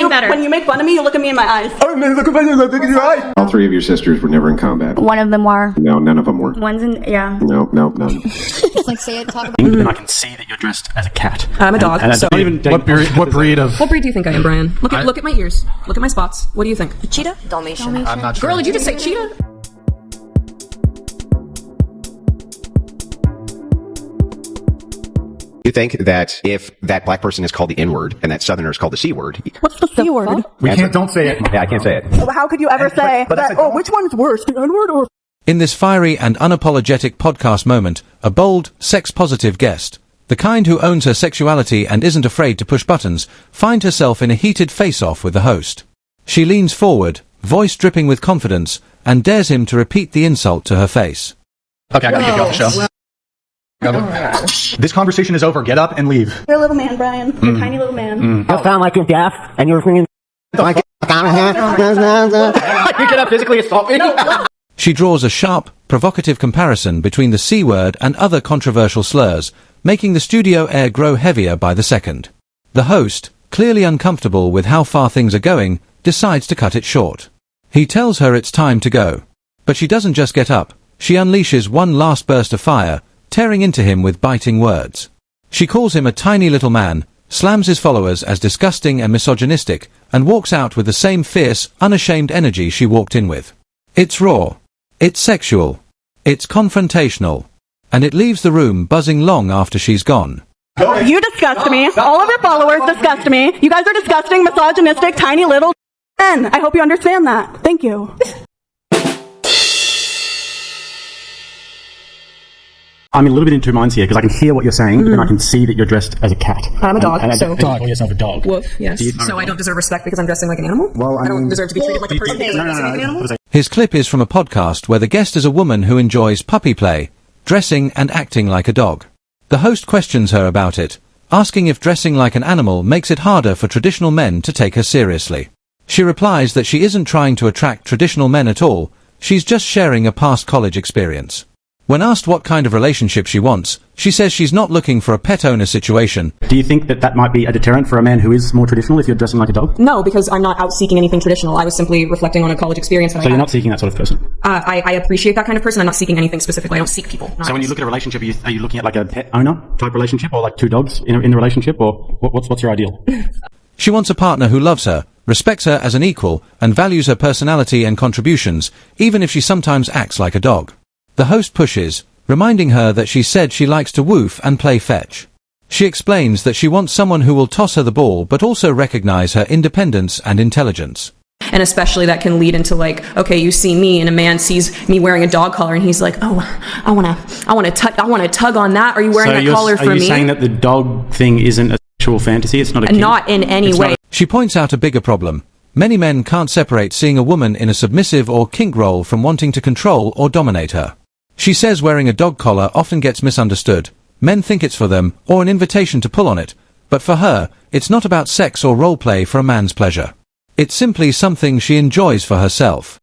better. When you make fun of me, you look at me in my eyes. Oh, man, look at your eyes. All three of your sisters were never in combat. One of them were. No, none of them were. One's in, yeah. No, none. Like, say it, talk about And I can see that you're dressed as a cat. I'm a dog. So what breed of... What breed do you think I am, Brian? Look at my ears. Look at my spots. What do you think? A cheetah? Dalmatian. I'm not sure. Girl, did you just say cheetah? You think that if that black person is called the N-word and that Southerner is called the C-word... What's the C word? Don't say it. Yeah, I can't say it. How could you ever say that, oh, which one is worse, the N-word or... In this fiery and unapologetic podcast moment, a bold, sex-positive guest, the kind who owns her sexuality and isn't afraid to push buttons, finds herself in a heated face-off with the host. She leans forward, voice dripping with confidence, and dares him to repeat the insult to her face. Okay, I gotta get you off the show. This conversation is over. Get up and leave. You're a little man, Brian. You're a tiny little man. You sound like you're deaf, and you're freaking like you cannot physically assault me. She draws a sharp, provocative comparison between the C-word and other controversial slurs, making the studio air grow heavier by the second. The host, clearly uncomfortable with how far things are going, decides to cut it short. He tells her it's time to go. But she doesn't just get up, she unleashes one last burst of fire, tearing into him with biting words. She calls him a tiny little man, slams his followers as disgusting and misogynistic, and walks out with the same fierce, unashamed energy she walked in with. It's raw. It's sexual. It's confrontational. And it leaves the room buzzing long after she's gone. You disgust me. All of your followers disgust me. You guys are disgusting, misogynistic, tiny little men. I hope you understand that. Thank you. I'm a little bit in two minds here because I can hear what you're saying, and I can see that you're dressed as a cat. I'm a dog, so... You call yourself a dog. Woof, yes. So I don't deserve respect because I'm dressing like an animal? Well, I don't deserve to be treated like a person because I'm dressing like an animal? His clip is from a podcast where the guest is a woman who enjoys puppy play, dressing and acting like a dog. The host questions her about it, asking if dressing like an animal makes it harder for traditional men to take her seriously. She replies that she isn't trying to attract traditional men at all, she's just sharing a past college experience. When asked what kind of relationship she wants, she says she's not looking for a pet owner situation. Do you think that that might be a deterrent for a man who is more traditional if you're dressing like a dog? No, because I'm not out seeking anything traditional. I was simply reflecting on a college experience that I had. So you're not seeking that sort of person? I appreciate that kind of person. I'm not seeking anything specifically. I don't seek people. So when you look at a relationship, are you looking at like a pet owner type relationship, or like two dogs in the relationship, or what's your ideal? She wants a partner who loves her, respects her as an equal, and values her personality and contributions, even if she sometimes acts like a dog. The host pushes, reminding her that she said she likes to woof and play fetch. She explains that she wants someone who will toss her the ball but also recognize her independence and intelligence. And especially that can lead into like, okay, you see me and a man sees me wearing a dog collar and he's like, oh, I want to tug on that. Are you wearing that collar for me? Are you saying that the dog thing isn't a sexual fantasy? It's not a kink? Not in any way. She points out a bigger problem. Many men can't separate seeing a woman in a submissive or kink role from wanting to control or dominate her. She says wearing a dog collar often gets misunderstood. Men think it's for them, or an invitation to pull on it. But for her, it's not about sex or role play for a man's pleasure. It's simply something she enjoys for herself.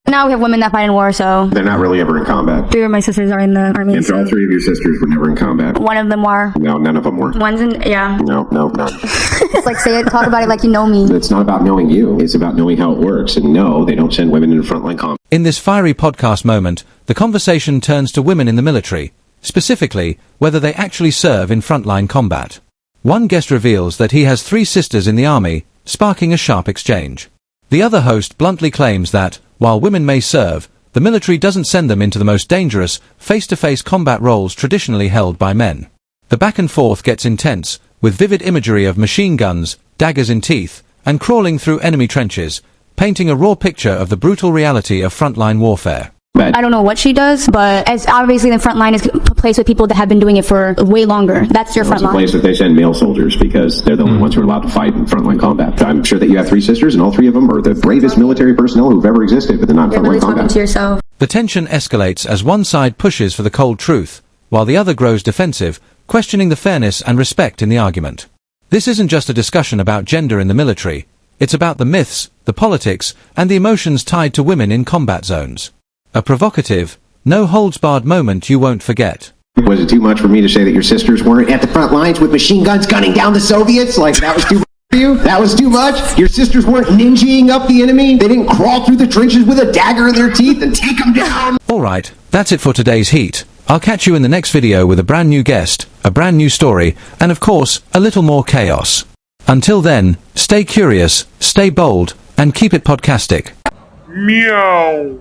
Now we have women that fight in war, so... They're not really ever in combat. 3 of my sisters are in the army. And all 3 of your sisters were never in combat. One of them were. No, none of them were. One's in, yeah. No, none. It's like, say it, talk about it like you know me. It's not about knowing you. It's about knowing how it works. And no, they don't send women into frontline combat. In this fiery podcast moment, the conversation turns to women in the military, specifically, whether they actually serve in frontline combat. One guest reveals that he has 3 sisters in the army, sparking a sharp exchange. The other host bluntly claims that, while women may serve, the military doesn't send them into the most dangerous, face-to-face combat roles traditionally held by men. The back and forth gets intense, with vivid imagery of machine guns, daggers in teeth, and crawling through enemy trenches, painting a raw picture of the brutal reality of frontline warfare. I don't know what she does, but as obviously the front line is a place with people that have been doing it for way longer. That's your front line. It's a place that they send male soldiers because they're the only ones who are allowed to fight in frontline combat. I'm sure that you have 3 sisters, and all 3 of them are the bravest military personnel who've ever existed, but they're not in frontline combat. To yourself. The tension escalates as one side pushes for the cold truth, while the other grows defensive, questioning the fairness and respect in the argument. This isn't just a discussion about gender in the military. It's about the myths, the politics, and the emotions tied to women in combat zones. A provocative, no-holds-barred moment you won't forget. Was it too much for me to say that your sisters weren't at the front lines with machine guns gunning down the Soviets? Like, that was too much for you? That was too much? Your sisters weren't ninjaing up the enemy? They didn't crawl through the trenches with a dagger in their teeth and take them down? Alright, that's it for today's Heat. I'll catch you in the next video with a brand new guest, a brand new story, and of course, a little more chaos. Until then, stay curious, stay bold, and keep it podcastic. Meow.